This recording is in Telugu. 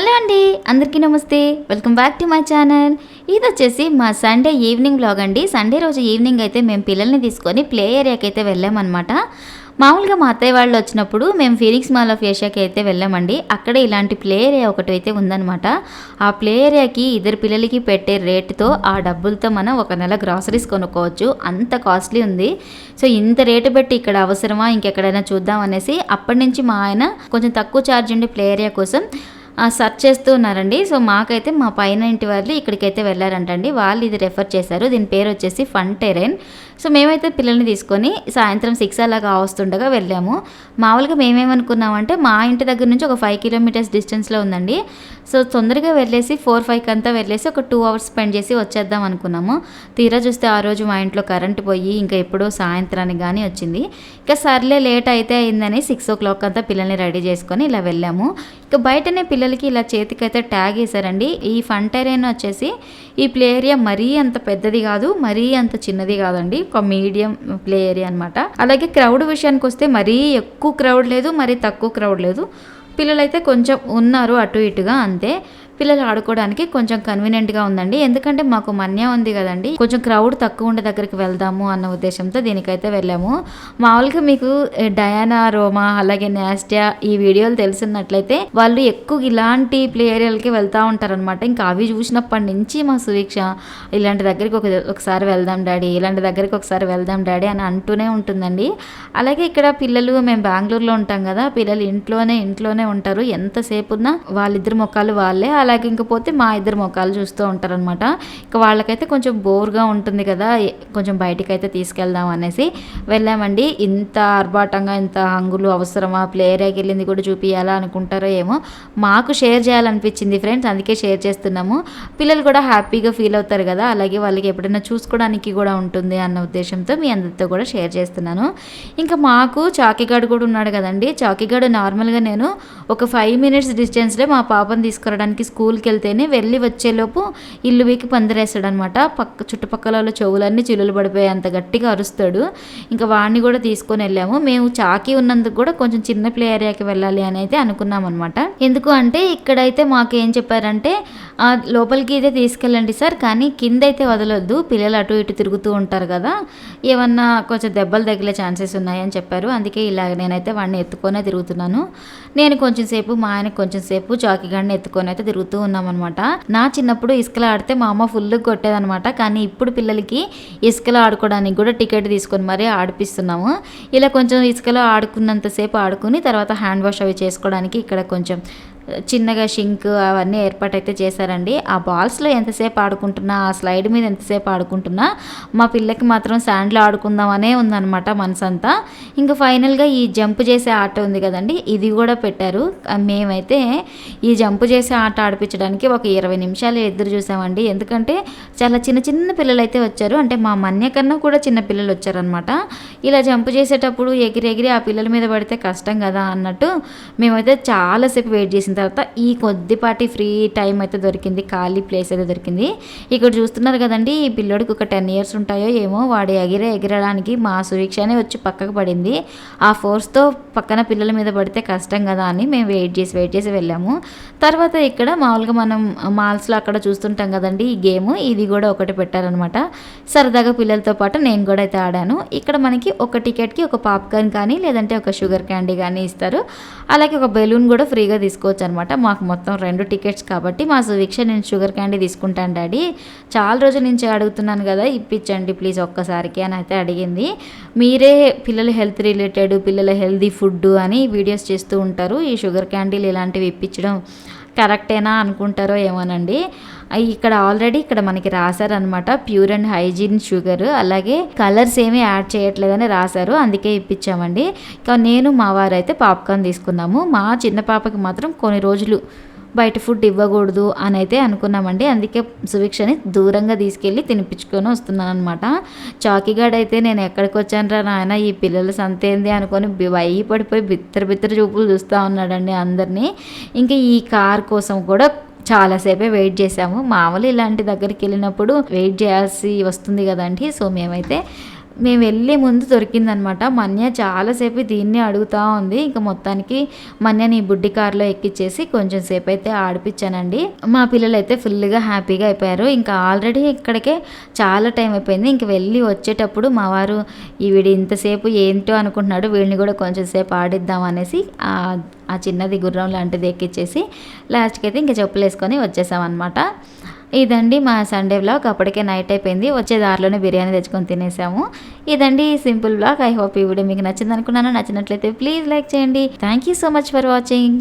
హలో అండి, అందరికీ నమస్తే. Welcome back to my channel. ఇది వచ్చేసి మా సండే ఈవినింగ్ వ్లాగ్ అండి. సండే రోజు ఈవినింగ్ అయితే మేము పిల్లల్ని తీసుకొని ప్లే ఏరియాకి అయితే వెళ్ళామన్నమాట. మామూలుగా మా అత్తయ్య వాళ్ళు వచ్చినప్పుడు మేము ఫీనిక్స్ మాల్ ఆఫ్ ఏషియాకి అయితే వెళ్ళామండి. అక్కడ ఇలాంటి ప్లే ఏరియా ఒకటి అయితే ఉందన్నమాట. ఆ ప్లే ఏరియాకి ఇద్దరు పిల్లలకి పెట్టే రేటుతో ఆ డబ్బులతో మనం ఒక నెల గ్రాసరీస్ కొనుక్కోవచ్చు. అంత కాస్ట్లీ ఉంది. సో ఇంత రేటు పెట్టి ఇక్కడ అవసరమా, ఇంకెక్కడైనా చూద్దాం అనేసి అప్పటి నుంచి మా ఆయన కొంచెం తక్కువ ఛార్జ్ ఉండే ప్లే ఏరియా కోసం సెర్చ్ చేస్తూ ఉన్నారండి. సో మాకైతే మా పైన ఇంటి వాళ్ళు ఇక్కడికైతే వెళ్ళారంటండి. వాళ్ళు ఇది రెఫర్ చేశారు. దీని పేరు వచ్చేసి ఫన్ టెరెన్. సో మేమైతే పిల్లల్ని తీసుకొని సాయంత్రం 6 అలాగా వస్తుండగా వెళ్ళాము. మామూలుగా మేమేమనుకున్నామంటే మా ఇంటి దగ్గర నుంచి ఒక 5 కిలోమీటర్స్ డిస్టెన్స్లో ఉందండి. సో తొందరగా వెళ్ళేసి 4-5 అంతా వెళ్ళేసి ఒక 2 అవర్స్ స్పెండ్ చేసి వచ్చేద్దాం అనుకున్నాము. తీరా చూస్తే ఆ రోజు మా ఇంట్లో కరెంటు పోయి ఇంకా ఎప్పుడో సాయంత్రానికి కానీ వచ్చింది. ఇంకా సర్లే లేట్ అయితే అయిందని 6 o'clock అంతా పిల్లల్ని రెడీ చేసుకొని ఇలా వెళ్ళాము. ఇక బయటనే పిల్లలకి ఇలా చేతికైతే ట్యాగ్ వేశారండి. ఈ ఫన్ టెరెన్ వచ్చేసి ఈ ప్లే ఏరియా మరీ అంత పెద్దది కాదు, మరీ అంత చిన్నది కాదండి. ఒక మీడియం ప్లే ఏరియా అనమాట. అలాగే క్రౌడ్ విషయానికి వస్తే మరీ ఎక్కువ క్రౌడ్ లేదు, మరీ తక్కువ క్రౌడ్ లేదు. పిల్లలైతే కొంచెం ఉన్నారు అటు ఇటుగా, అంతే. పిల్లలు ఆడుకోవడానికి కొంచెం కన్వీనియంట్గా ఉందండి. ఎందుకంటే మాకు మన్య ఉంది కదండి, కొంచెం క్రౌడ్ తక్కువ ఉండే దగ్గరికి వెళ్దాము అన్న ఉద్దేశంతో దీనికైతే వెళ్ళాము. మామూలుగా మీకు డయానా, రోమా, అలాగే నాస్టియా ఈ వీడియోలు తెలుసున్నట్లయితే వాళ్ళు ఎక్కువ ఇలాంటి ప్లే ఏరియాలకి వెళ్తూ ఉంటారనమాట. ఇంకా అవి చూసినప్పటి నుంచి మా సువీక్ష ఇలాంటి దగ్గరికి ఒకసారి వెళ్దాం డాడీ, ఇలాంటి దగ్గరికి ఒకసారి వెళ్దాం డాడీ అని అంటూనే ఉంటుందండి. అలాగే ఇక్కడ పిల్లలు, మేము బెంగళూరులో ఉంటాం కదా, పిల్లలు ఇంట్లోనే ఉంటారు. ఎంతసేపు ఉన్నా వాళ్ళిద్దరు మొక్కలు వాళ్ళే, అలాగే ఇంకపోతే మా ఇద్దరు మొక్కలు చూస్తూ ఉంటారనమాట. ఇంకా వాళ్ళకైతే కొంచెం బోర్గా ఉంటుంది కదా, కొంచెం బయటికైతే తీసుకెళ్దాం అనేసి వెళ్ళామండి. ఇంత ఆర్భాటంగా ఇంత హంగులు అవసరమా, ప్లే ఏరియాకి వెళ్ళింది కూడా చూపించాలా అనుకుంటారో ఏమో, మాకు షేర్ చేయాలనిపించింది ఫ్రెండ్స్, అందుకే షేర్ చేస్తున్నాము. పిల్లలు కూడా హ్యాపీగా ఫీల్ అవుతారు కదా, అలాగే వాళ్ళకి ఎప్పుడైనా చూసుకోవడానికి కూడా ఉంటుంది అన్న ఉద్దేశంతో మీ అందరితో కూడా షేర్ చేస్తున్నాను. ఇంకా మాకు చాకీగాడు కూడా ఉన్నాడు కదండి. చాకీగాడు నార్మల్గా నేను ఒక 5 minutes డిస్టెన్స్లో మా పాపను తీసుకురావడానికి స్కూల్కి వెళ్తేనే వెళ్ళి వచ్చేలోపు ఇల్లు వీకి పందిరేస్తాడనమాట. చుట్టుపక్కల చెవులన్నీ చిల్లులు పడిపోయి అంత గట్టిగా అరుస్తాడు. ఇంకా వాడిని కూడా తీసుకొని వెళ్ళాము. మేము చాకీ ఉన్నందుకు కూడా కొంచెం చిన్న ప్లే ఏరియాకి వెళ్ళాలి అని అయితే అనుకున్నాం అనమాట. ఎందుకు అంటే ఇక్కడైతే మాకు ఏం చెప్పారంటే లోపలికి అయితే తీసుకెళ్ళండి సార్, కానీ కింద అయితే వదలొద్దు, పిల్లలు అటు ఇటు తిరుగుతూ ఉంటారు కదా, ఏమన్నా కొంచెం దెబ్బలు తగిలే ఛాన్సెస్ ఉన్నాయని చెప్పారు. అందుకే ఇలా నేనైతే వాడిని ఎత్తుకొనే తిరుగుతున్నాను. నేను కొంచెం సేపు, మా ఆయన కొంచెం సేపు చాకీగాడిని ఎత్తుకొని అయితే తిరుగుతూ ఉన్నామన్నమాట. నా చిన్నప్పుడు ఇసుకలో ఆడితే మా అమ్మ ఫుల్ కొట్టేదనమాట. కానీ ఇప్పుడు పిల్లలకి ఇసుకలో ఆడుకోవడానికి కూడా టికెట్ తీసుకొని మరీ ఆడిపిస్తున్నాము. ఇలా కొంచెం ఇసుకలో ఆడుకున్నంతసేపు ఆడుకుని తర్వాత హ్యాండ్ వాష్ అవి చేసుకోవడానికి ఇక్కడ కొంచెం చిన్నగా షింక్ అవన్నీ ఏర్పాటైతే చేశారండి. ఆ బాల్స్లో ఎంతసేపు ఆడుకుంటున్నా, ఆ స్లైడ్ మీద ఎంతసేపు ఆడుకుంటున్నా మా పిల్లకి మాత్రం శాండ్లో ఆడుకుందామనే ఉందన్నమాట మనసంతా. ఇంకా ఫైనల్గా ఈ జంప్ చేసే ఆట ఉంది కదండి, ఇది కూడా పెట్టారు. మేమైతే ఈ జంప్ చేసే ఆట ఆడిపించడానికి ఒక 20 నిమిషాలు ఎదురు చూసామండి. ఎందుకంటే చాలా చిన్న పిల్లలు అయితే వచ్చారు, అంటే మా మన్య కన్నా కూడా చిన్న పిల్లలు వచ్చారనమాట. ఇలా జంప్ చేసేటప్పుడు ఎగిరి ఆ పిల్లల మీద పడితే కష్టం కదా అన్నట్టు మేమైతే చాలాసేపు వెయిట్ చేసిన తర్వాత ఈ కొద్దిపాటి ఫ్రీ టైం అయితే దొరికింది, ఖాళీ ప్లేస్ అయితే దొరికింది. ఇక్కడ చూస్తున్నారు కదండి, ఈ పిల్లోడికి ఒక 10 years ఉంటాయో ఏమో, వాడు ఎగిరడానికి మా సువీక్షనే వచ్చి పక్కకు పడింది. ఆ ఫోర్స్తో పక్కన పిల్లల మీద పడితే కష్టం కదా అని మేము వెయిట్ చేసి వెళ్ళాము. తర్వాత ఇక్కడ మామూలుగా మనం మాల్స్లో అక్కడ చూస్తుంటాం కదండి ఈ గేమ్, ఇది కూడా ఒకటి పెట్టారనమాట. సరదాగా పిల్లలతో పాటు నేను కూడా అయితే ఆడాను. ఇక్కడ మనకి ఒక టికెట్కి ఒక పాప్కార్న్ కానీ లేదంటే ఒక షుగర్ క్యాండీ కానీ ఇస్తారు. అలాగే ఒక బెలూన్ కూడా ఫ్రీగా తీసుకోవచ్చు అనమాట. మాకు మొత్తం 2 tickets కాబట్టి మా సువీక్ష నేను షుగర్ క్యాండీ తీసుకుంటాను డాడీ, చాలా రోజుల నుంచి అడుగుతున్నాను కదా, ఇప్పించండి ప్లీజ్ ఒక్కసారికి అని అయితే అడిగింది. మీరే పిల్లల హెల్త్ రిలేటెడ్, పిల్లల హెల్తీ ఫుడ్ అని వీడియోస్ చేస్తూ ఉంటారు, ఈ షుగర్ క్యాండీలు ఇలాంటివి ఇప్పించడం కరెక్టేనా అనుకుంటారో ఏమోనండి. ఇక్కడ ఆల్రెడీ ఇక్కడ మనకి రాశారనమాట, ప్యూర్ అండ్ హైజీన్ షుగర్, అలాగే కలర్స్ ఏమీ యాడ్ చేయట్లేదని రాశారు, అందుకే ఇప్పించామండి. నేను మా వారు అయితే పాప్కార్న్ తీసుకున్నాము. మా చిన్న పాపకి మాత్రం కొన్ని రోజులు బయట ఫుడ్ ఇవ్వకూడదు అని అయితే అనుకున్నామండి. అందుకే సువీక్షని దూరంగా తీసుకెళ్ళి తినిపించుకొని వస్తున్నాను అనమాట. చాకీగాడు అయితే నేను ఎక్కడికి వచ్చాను రా నాయన, ఈ పిల్లల సంతేంది అనుకొని పడిపోయి బిత్తర చూపులు చూస్తూ ఉన్నాడండి అందరినీ. ఇంకా ఈ కార్ కోసం కూడా చాలాసేపే వెయిట్ చేసాము. మామూలు ఇలాంటి దగ్గరికి వెళ్ళినప్పుడు వెయిట్ చేయాల్సి వస్తుంది కదండి. సో మేమైతే మేము వెళ్ళే ముందు దొరికిందనమాట. మన్య చాలాసేపు దీన్నే అడుగుతా ఉంది. ఇంక మొత్తానికి మన్యని బుడ్డి కారులో ఎక్కిచ్చేసి కొంచెం సేపయితే ఆడిపిచ్చానండి. మా పిల్లలైతే ఫుల్‌గా హ్యాపీగా అయిపోయారు. ఇంకా ఆల్రెడీ ఇక్కడికే చాలా టైం అయిపోయింది. ఇంక వెళ్ళి వచ్చేటప్పుడు మా వారు వీడు ఇంతసేపు ఏంటో అనుకుంటున్నాడు, వీడిని కూడా కొంచెం సేపు ఆడిద్దాం అనేసి ఆ చిన్నది గుర్రం లాంటిది ఎక్కిచ్చేసి లాస్ట్‌కైతే ఇంక చెప్పులేసుకొని వచ్చేసామనమాట. ఇదండి మా సండే వ్లాగ్. అప్పటికే నైట్ అయిపోయింది. వచ్చే దారిలోనే బిర్యానీ తెచ్చుకొని తినేసాము. ఇదండి సింపుల్ వ్లాగ్. ఐ హోప్ ఈ వీడియో మీకు నచ్చిందనుకున్నాను. నచ్చినట్లయితే ప్లీజ్ లైక్ చేయండి. Thank you so much for watching.